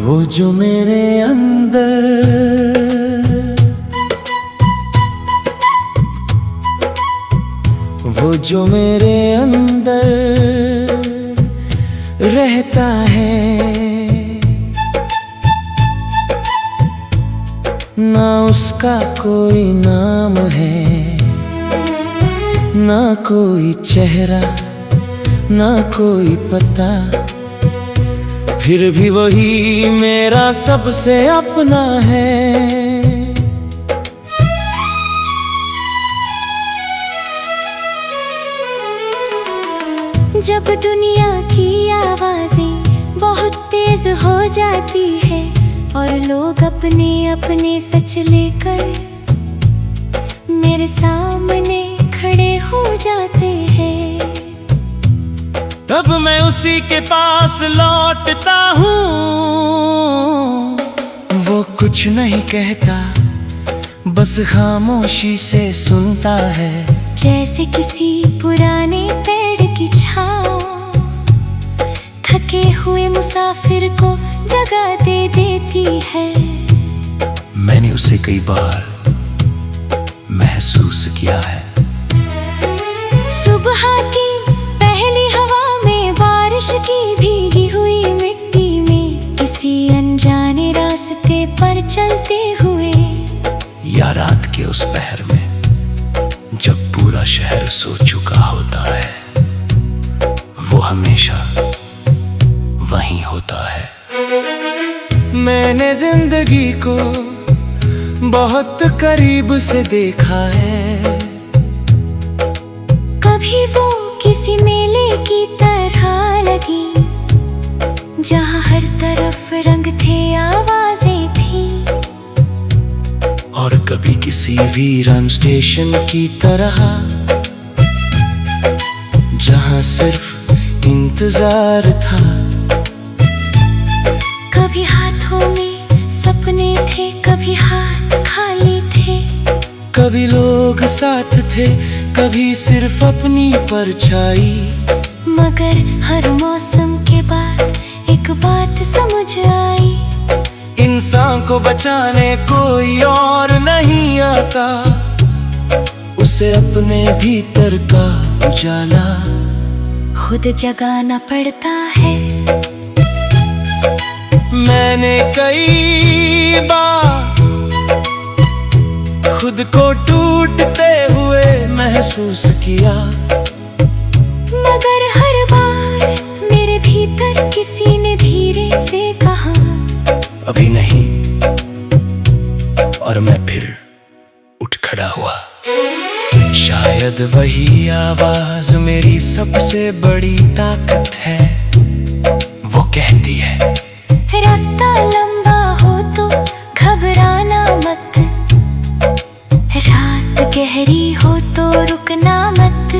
वो जो मेरे अंदर, वो जो मेरे अंदर रहता है, ना उसका कोई नाम है, ना कोई चेहरा, ना कोई पता, फिर भी वही मेरा सबसे अपना है। जब दुनिया की आवाजें बहुत तेज हो जाती है और लोग अपने अपने सच लेकर मेरे सामने खड़े हो जाते हैं, तब मैं उसी के पास लौटता हूँ। वो कुछ नहीं कहता, बस खामोशी से सुनता है, जैसे किसी पुराने पेड़ की छाँव थके हुए मुसाफिर को जगह दे देती है। मैंने उसे कई बार महसूस किया है। सुबह की पहली हवा में, बारिश की भीगी हुई मिट्टी में, किसी अनजाने रास्ते पर चलते हुए, या रात के उस पहर में जब पूरा शहर सो चुका होता है, वो हमेशा वहीं होता है। मैंने जिंदगी को बहुत करीब से देखा है, कभी वो किसी मेले की तरह लगी, जहाँ हर तरफ रंग थे, आवाजें थी, और कभी किसी वीरान स्टेशन की तरह, जहाँ सिर्फ इंतजार था। कभी हाथों में सपने थे, कभी हाथ खाली थे, कभी लोग साथ थे, कभी सिर्फ अपनी परछाई। मगर हर मौसम के बाद एक बात समझ आई, इंसान को बचाने कोई और नहीं आता, उसे अपने भीतर का उजाला खुद जगाना पड़ता है। मैंने कई बार खुद को टूटते हुए महसूस किया, मगर हर बार मेरे भीतर किसी ने धीरे से कहा, अभी नहीं, और मैं फिर उठ खड़ा हुआ। शायद वही आवाज मेरी सबसे बड़ी ताकत है। वो कहती है, रास्ता लंबा हो तो घबराना मत, रात गहरी हो तो रुकना मत,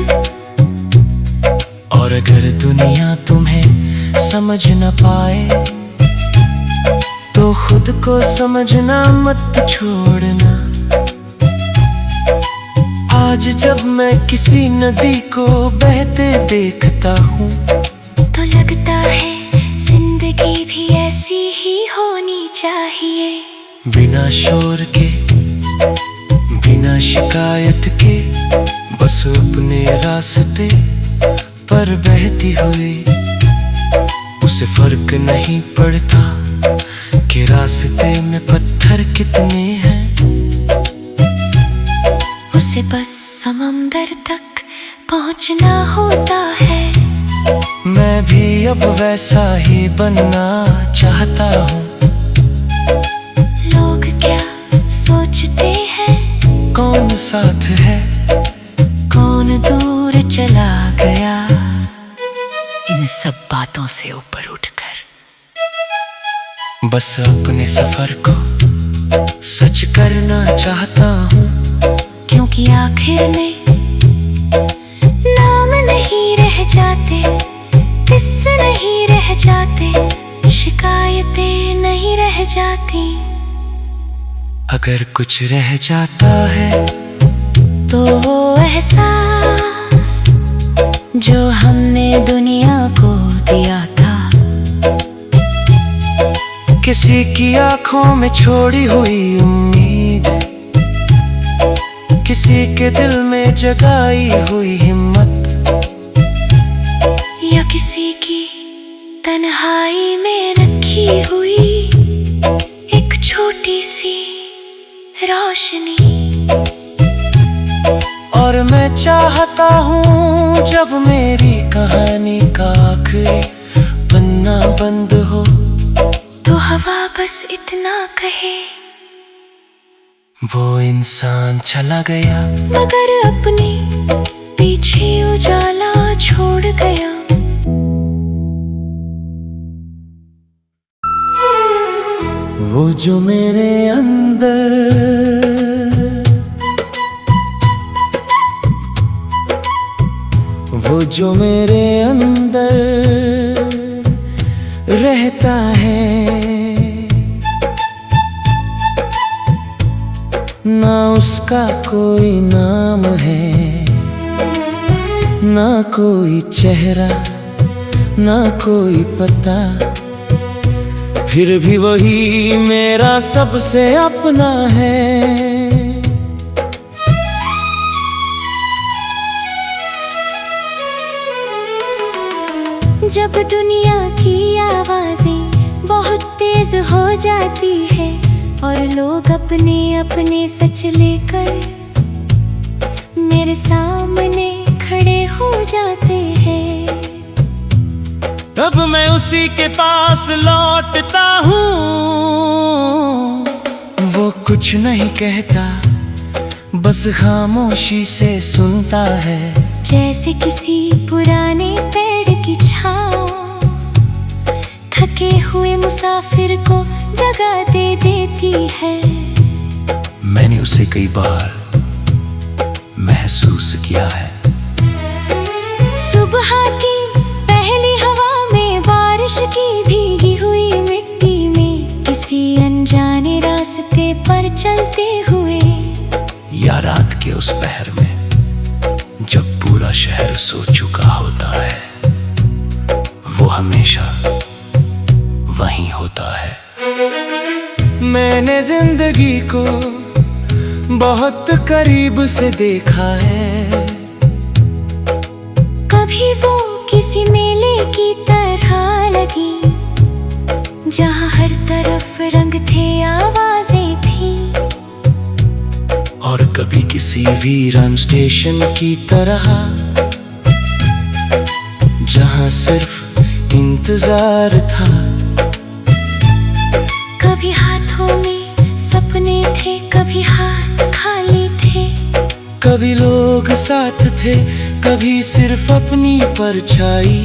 और अगर दुनिया तुम्हें समझ न पाए तो खुद को समझना मत छोड़ना। आज जब मैं किसी नदी को बहते देखता हूँ, तो लगता है जिंदगी भी ऐसी ही होनी चाहिए, बिना शोर के, बिना शिकायत के, बस अपने रास्ते पर बहती हुई। उसे फर्क नहीं पड़ता कि रास्ते में पत्थर कितने हैं, उसे बस समंदर तक पहुंचना होता है। मैं भी अब वैसा ही बनना चाहता हूँ। लोग क्या सोचते हैं, कौन साथ है, कौन दूर चला गया, इन सब बातों से ऊपर उठकर बस अपने सफर को सच करना चाहता हूँ। क्योंकि आखिर में नाम नहीं रह जाते, किस्से नहीं रह जाते, शिकायतें नहीं रह जाती। अगर कुछ रह जाता है तो वो एहसास जो हमने दुनिया को दिया था, किसी की आंखों में छोड़ी हुई उम्मीद, किसी के दिल में जगाई हुई हिम्मत, या किसी की तन्हाई में रखी हुई एक छोटी सी रोशनी। और मैं चाहता हूँ जब मेरी कहानी का आखिरी पन्ना बंद हो, तो हवा बस इतना कहे, वो इंसान चला गया मगर अपने पीछे उजाला छोड़ गया। वो जो मेरे अंदर, वो जो मेरे अंदर रहता है, ना उसका कोई नाम है, ना कोई चेहरा, ना कोई पता, फिर भी वही मेरा सबसे अपना है। जब दुनिया की आवाजें बहुत तेज हो जाती है और लोग अपने अपने सच लेकर मेरे सामने खड़े हो जाते हैं, तब मैं उसी के पास लौटता हूँ। वो कुछ नहीं कहता, बस खामोशी से सुनता है, जैसे किसी पुराने पेड़ की छाँव थके हुए मुसाफिर को जगह दे देती है। मैंने उसे कई बार महसूस किया है। सुबह की पहली हवा में, बारिश की भीगी हुई मिट्टी में, किसी अनजाने रास्ते पर चलते हुए, या रात के उस पहर में जब पूरा शहर सो चुका होता है, वो हमेशा वहीं होता है। मैंने जिंदगी को बहुत करीब से देखा है, कभी वो किसी मेले की तरह लगी, जहाँ हर तरफ रंग थे, आवाजें थी, और कभी किसी वीरान स्टेशन की तरह, जहाँ सिर्फ इंतजार था। कभी हाथों में सपने थे, कभी हाथ खाली थे, कभी लोग साथ थे, कभी सिर्फ अपनी परछाई।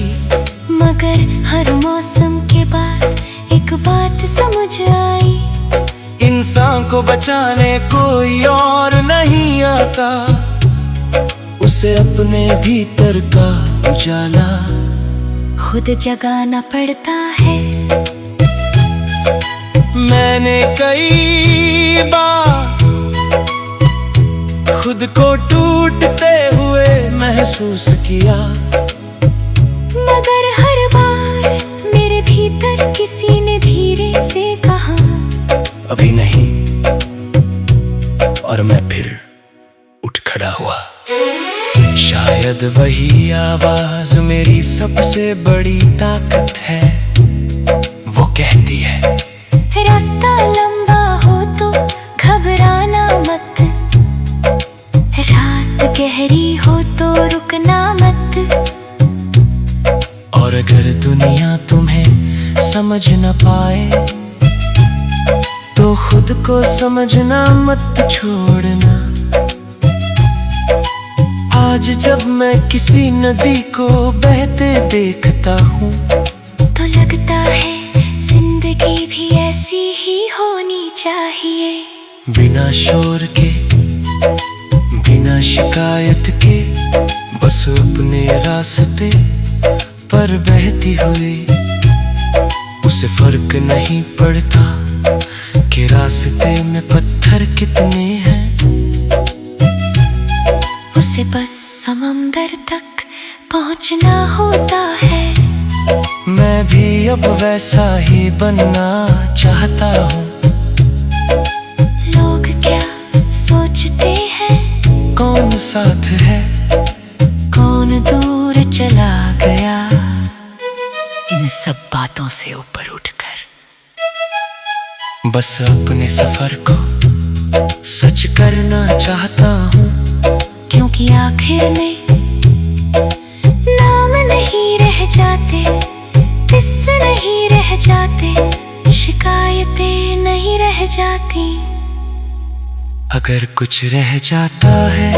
मगर हर मौसम के बाद एक बात समझ आई, इंसान को बचाने कोई और नहीं आता, उसे अपने भीतर का उजाला खुद जगाना पड़ता है। मैंने कई बार खुद को टूटते हुए महसूस किया, मगर हर बार मेरे भीतर किसी ने धीरे से कहा, अभी नहीं, और मैं फिर उठ खड़ा हुआ। शायद वही आवाज मेरी सबसे बड़ी ताकत है, वो कहती है, रास्ता लंबा हो तो घबराना मत, रात गहरी हो तो रुकना मत, और अगर दुनिया तुम्हें समझ न पाए, तो खुद को समझना मत छोड़ना। आज जब मैं किसी नदी को बहते देखता हूँ, तो लगता है जिंदगी भी ऐसी ही होनी चाहिए, बिना शोर के, बिना शिकायत के, बस अपने रास्ते पर बहती हुई। उसे फर्क नहीं पड़ता कि रास्ते में पत्थर कितने हैं, उसे बस समंदर तक पहुंचना होता है। मैं भी अब वैसा ही बनना चाहता हूँ। लोग क्या सोचते हैं, कौन साथ है, कौन दूर चला गया, इन सब बातों से ऊपर उठकर बस अपने सफर को सच करना चाहता हूँ। क्योंकि आखिर में नाम नहीं रह जाते, किस्से नहीं रह जाते, शिकायतें नहीं रह जाती। अगर कुछ रह जाता है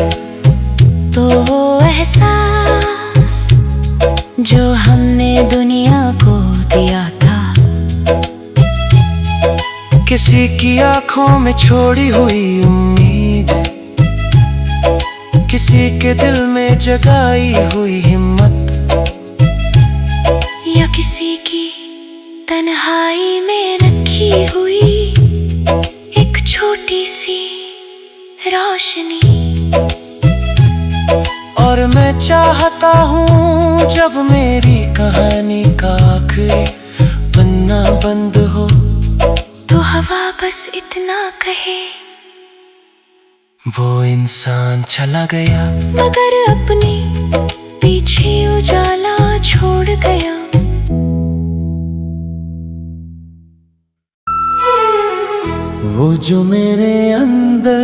तो वो एहसास जो हमने दुनिया को दिया था, किसी की आंखों में छोड़ी हुई उम्मीद, किसी के दिल में जगाई हुई हिम्मत, या किसी की तन्हाई में रखी हुई एक छोटी सी रोशनी। और मैं चाहता हूँ जब मेरी कहानी का आखिरी पन्ना बंद हो, तो हवा बस इतना कहे, वो इंसान चला गया मगर अपने पीछे उजाला छोड़ गया। वो जो मेरे अंदर,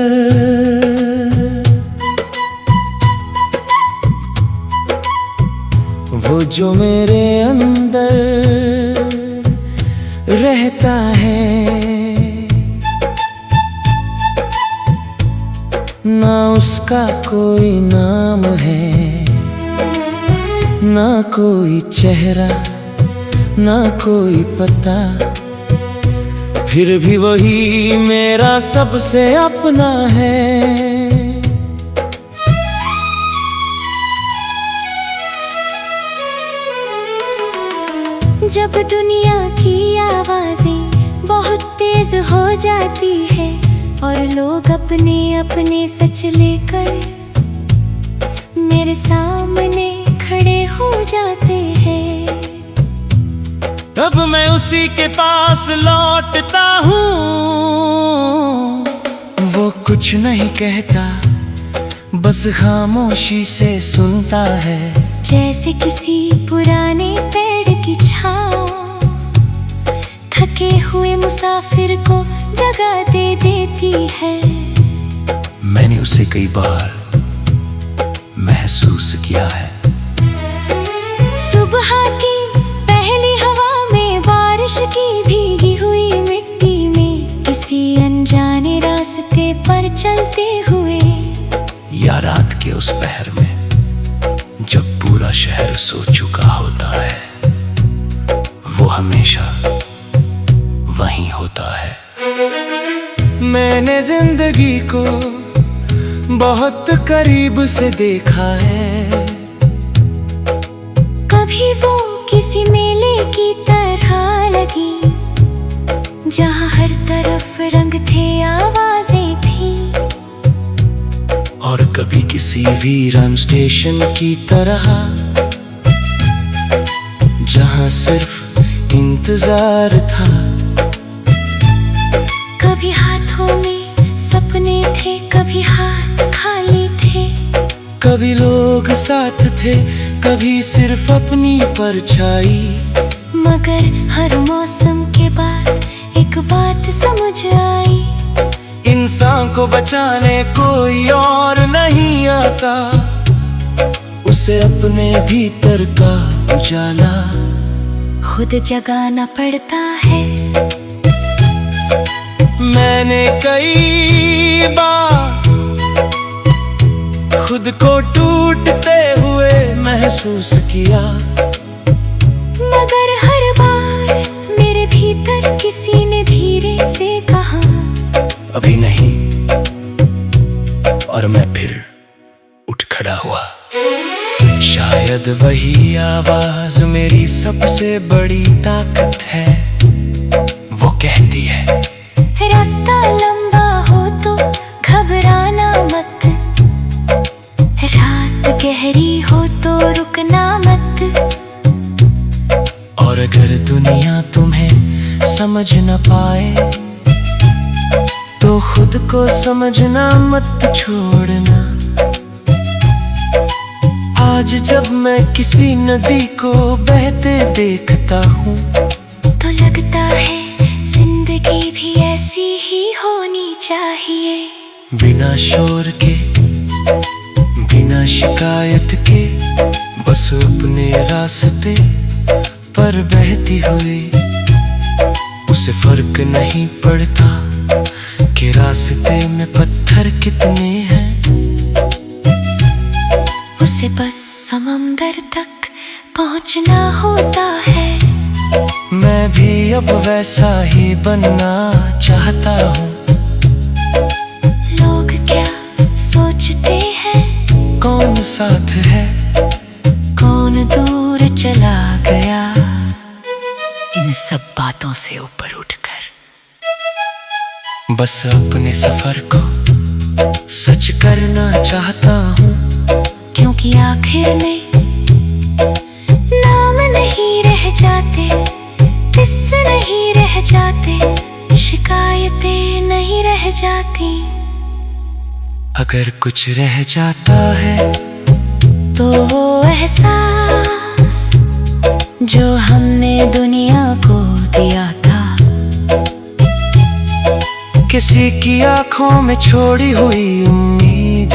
वो जो मेरे अंदर रहता है, ना उसका कोई नाम है, ना कोई चेहरा, ना कोई पता, फिर भी वही मेरा सबसे अपना है। जब दुनिया की आवाजें बहुत तेज हो जाती है और लोग अपने अपने सच लेकर मेरे सामने खड़े हो जाते हैं, तब मैं उसी के पास लौटता हूँ। वो कुछ नहीं कहता, बस खामोशी से सुनता है, जैसे किसी पुराने पेड़ की छाँव थके हुए मुसाफिर को जगह दे देती है। मैंने उसे कई बार महसूस किया है। सुबह की पहली हवा में, बारिश की भीगी हुई मिट्टी में, किसी अनजाने रास्ते पर चलते हुए, या रात के उस पहर में जब पूरा शहर सो चुका होता है, वो हमेशा वहीं होता है। मैंने जिंदगी को बहुत करीब से देखा है, कभी वो किसी मेले की तरह लगी, जहाँ हर तरफ रंग थे, आवाजें थी, और कभी किसी वीरान स्टेशन की तरह, जहाँ सिर्फ इंतजार था। कभी हाथों में सपने थे, कभी हाथ खाली थे, कभी लोग साथ थे, कभी सिर्फ अपनी परछाई। मगर हर मौसम के बाद एक बात समझ आई, इंसान को बचाने कोई और नहीं आता, उसे अपने भीतर का उजाला खुद जगाना पड़ता है। मैंने कई बार खुद को टूटते हुए महसूस किया, मगर हर बार मेरे भीतर किसी ने धीरे से कहा, अभी नहीं, और मैं फिर उठ खड़ा हुआ। शायद वही आवाज मेरी सबसे बड़ी ताकत है, वो कहती है, रास्ता लंबा हो तो घबराना मत, रात गहरी हो तो रुकना मत, समझ न पाए तो खुद को समझना मत छोड़ना। आज जब मैं किसी नदी को बहते देखता हूँ तो लगता है जिंदगी भी ऐसी ही होनी चाहिए। बिना शोर के, बिना शिकायत के, बस अपने रास्ते पर बहती हुई। उसे फर्क नहीं पड़ता कि रास्ते में पत्थर कितने हैं। उसे बस समंदर तक पहुंचना होता है। मैं भी अब वैसा ही बनना चाहता हूँ। लोग क्या सोचते हैं, कौन साथ है, कौन दूर चला गया, इन सब बातों से ऊपर उठकर बस अपने सफर को सच करना चाहता हूँ। क्योंकि आखिर में नाम नहीं रह जाते, किस्से नहीं रह जाते, शिकायतें नहीं रह जाती। अगर कुछ रह जाता है तो वो एहसास जो हमने दुनिया को दिया था, किसी की आंखों में छोड़ी हुई उम्मीद,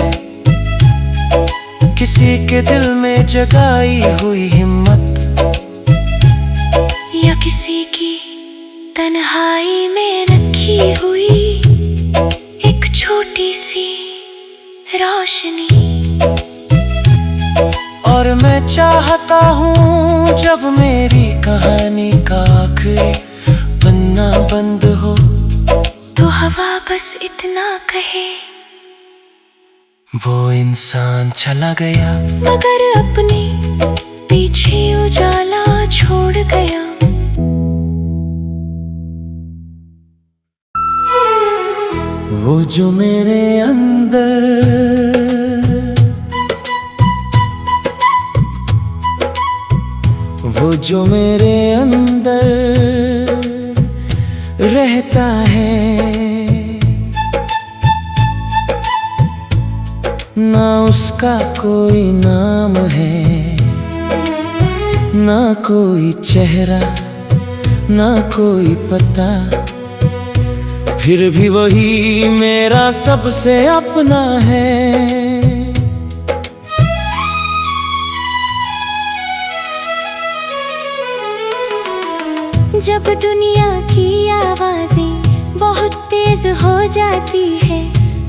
किसी के दिल में जगाई हुई हिम्मत, या किसी की तन्हाई में रखी हुई एक छोटी सी रोशनी। और मैं चाहता हूँ जब मेरी कहानी का आखिरी पन्ना बंद हो तो हवा बस इतना कहे, वो इंसान चला गया मगर अपने पीछे उजाला छोड़ गया। वो जो मेरे अंदर, वो जो मेरे अंदर रहता है, ना उसका कोई नाम है, ना कोई चेहरा, ना कोई पता, फिर भी वही मेरा सबसे अपना है। जब दुनिया की आवाजें बहुत तेज हो जाती है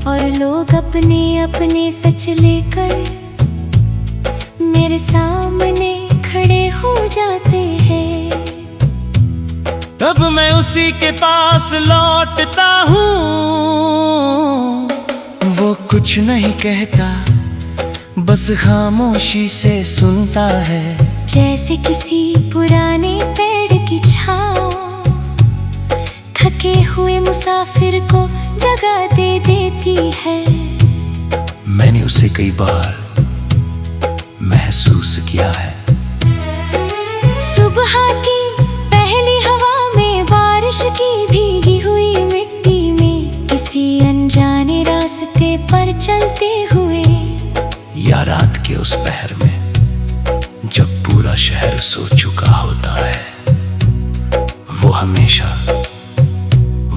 और लोग अपने अपने सच लेकर मेरे सामने खड़े हो जाते हैं, तब मैं उसी के पास लौटता हूँ। वो कुछ नहीं कहता, बस खामोशी से सुनता है, जैसे किसी पुराने पेड़ की छाँव थके हुए मुसाफिर को जगह दे देती है। मैंने उसे कई बार महसूस किया है। सुबह की पहली हवा में, बारिश की भीगी हुई मिट्टी में, किसी अनजाने रास्ते पर चलते हुए, या रात के उस पहर में जब पूरा शहर सो चुका होता है, वो हमेशा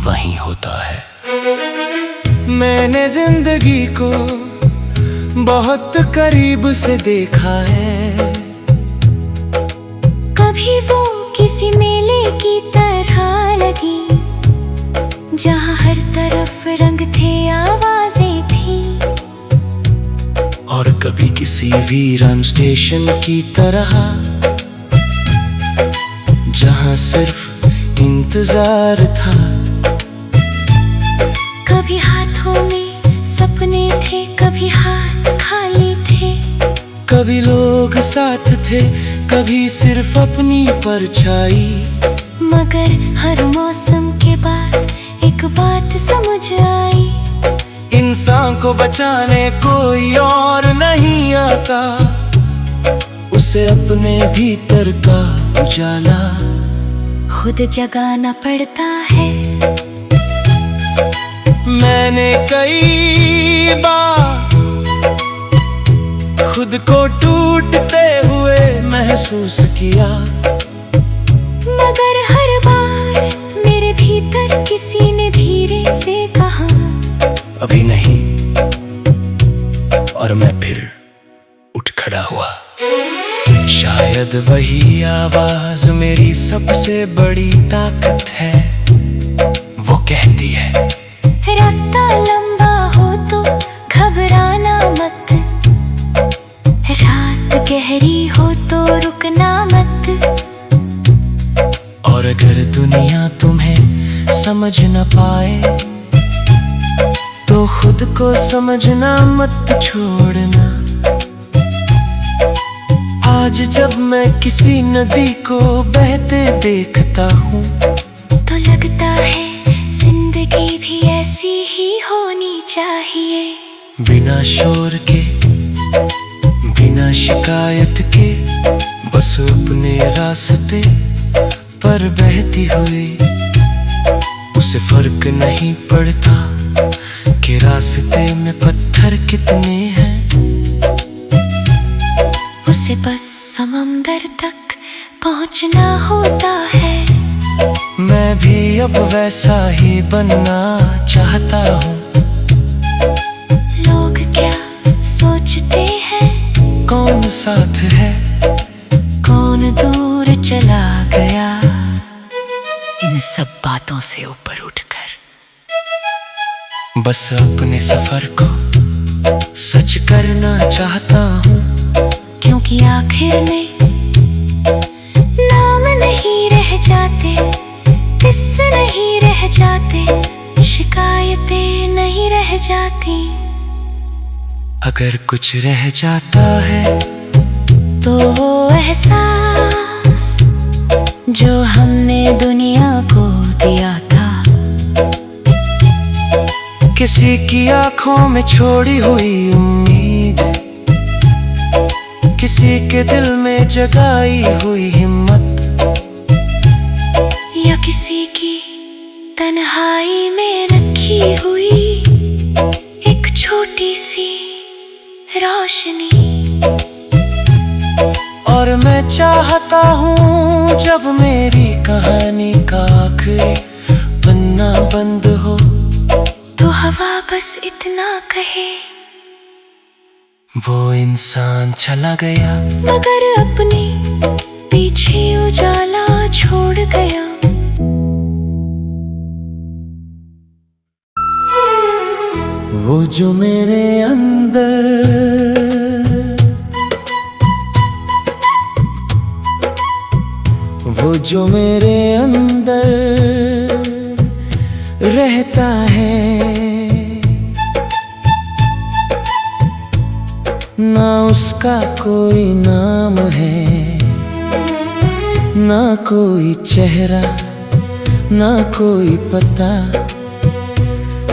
वहीं होता है। मैंने जिंदगी को बहुत करीब से देखा है। कभी वो किसी मेले की तरह लगी, जहाँ हर तरफ रंग थे, आवाजें थी, और कभी किसी वीरान स्टेशन की तरह, जहाँ सिर्फ इंतजार था। कभी हाथों में सपने थे, कभी हाथ खाली थे, कभी लोग साथ थे, कभी सिर्फ अपनी परछाई। मगर हर मौसम के बाद एक बात समझ आई, इंसान को बचाने कोई और नहीं आता, उसे अपने भीतर का उजाला खुद जगाना पड़ता है। मैंने कई बार खुद को टूटते हुए महसूस किया, मगर हर बार मेरे भीतर किसी ने धीरे से कहा, अभी नहीं। और मैं फिर उठ खड़ा हुआ। शायद वही आवाज मेरी सबसे बड़ी ताकत है। वो कहती है, रास्ता लंबा हो तो घबराना मत, रात गहरी हो तो रुकना मत। और अगर दुनिया तुम्हें समझ न पाए तो खुद को समझना मत छोड़ना। आज जब मैं किसी नदी को बहते देखता हूँ तो लगता है जिंदगी भी ऐसी ही होनी चाहिए। बिना शोर के, बिना शिकायत के, बस अपने रास्ते पर बहती हुई। उसे फर्क नहीं पड़ता कि रास्ते में पत्थर कितने हैं। उसे बस समंदर तक पहुंचना होता है। मैं भी अब वैसा ही बनना चाहता हूँ। लोग क्या सोचते हैं, कौन साथ है, कौन दूर चला गया, इन सब बातों से ऊपर उठकर बस अपने सफर को सच करना चाहता हूँ। क्योंकि आखिर में नाम नहीं रह जाते, किस्से नहीं रह जाते, शिकायतें नहीं रह जाती। अगर कुछ रह जाता है तो वो एहसास जो हमने दुनिया को दिया था, किसी की आंखों में छोड़ी हुई उम्मीद, किसी के दिल में जगाई हुई हिम्मत, या किसी की तन्हाई में रखी हुई एक छोटी सी रोशनी। और मैं चाहता हूँ जब मेरी कहानी का आखिरी पन्ना बंद हो तो हवा बस इतना कहे, वो इंसान चला गया मगर अपने पीछे उजाला छोड़ गया। वो जो मेरे अंदर, वो जो मेरे अंदर रहता है, ना उसका कोई नाम है, ना कोई चेहरा, ना कोई पता,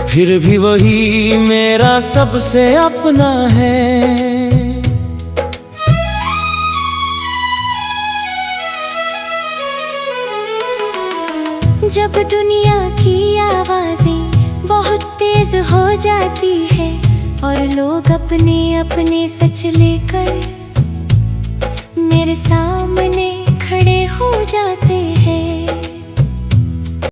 फिर भी वही मेरा सबसे अपना है। जब दुनिया की आवाजें बहुत तेज हो जाती है और लोग अपने अपने सच लेकर मेरे सामने खड़े हो जाते हैं,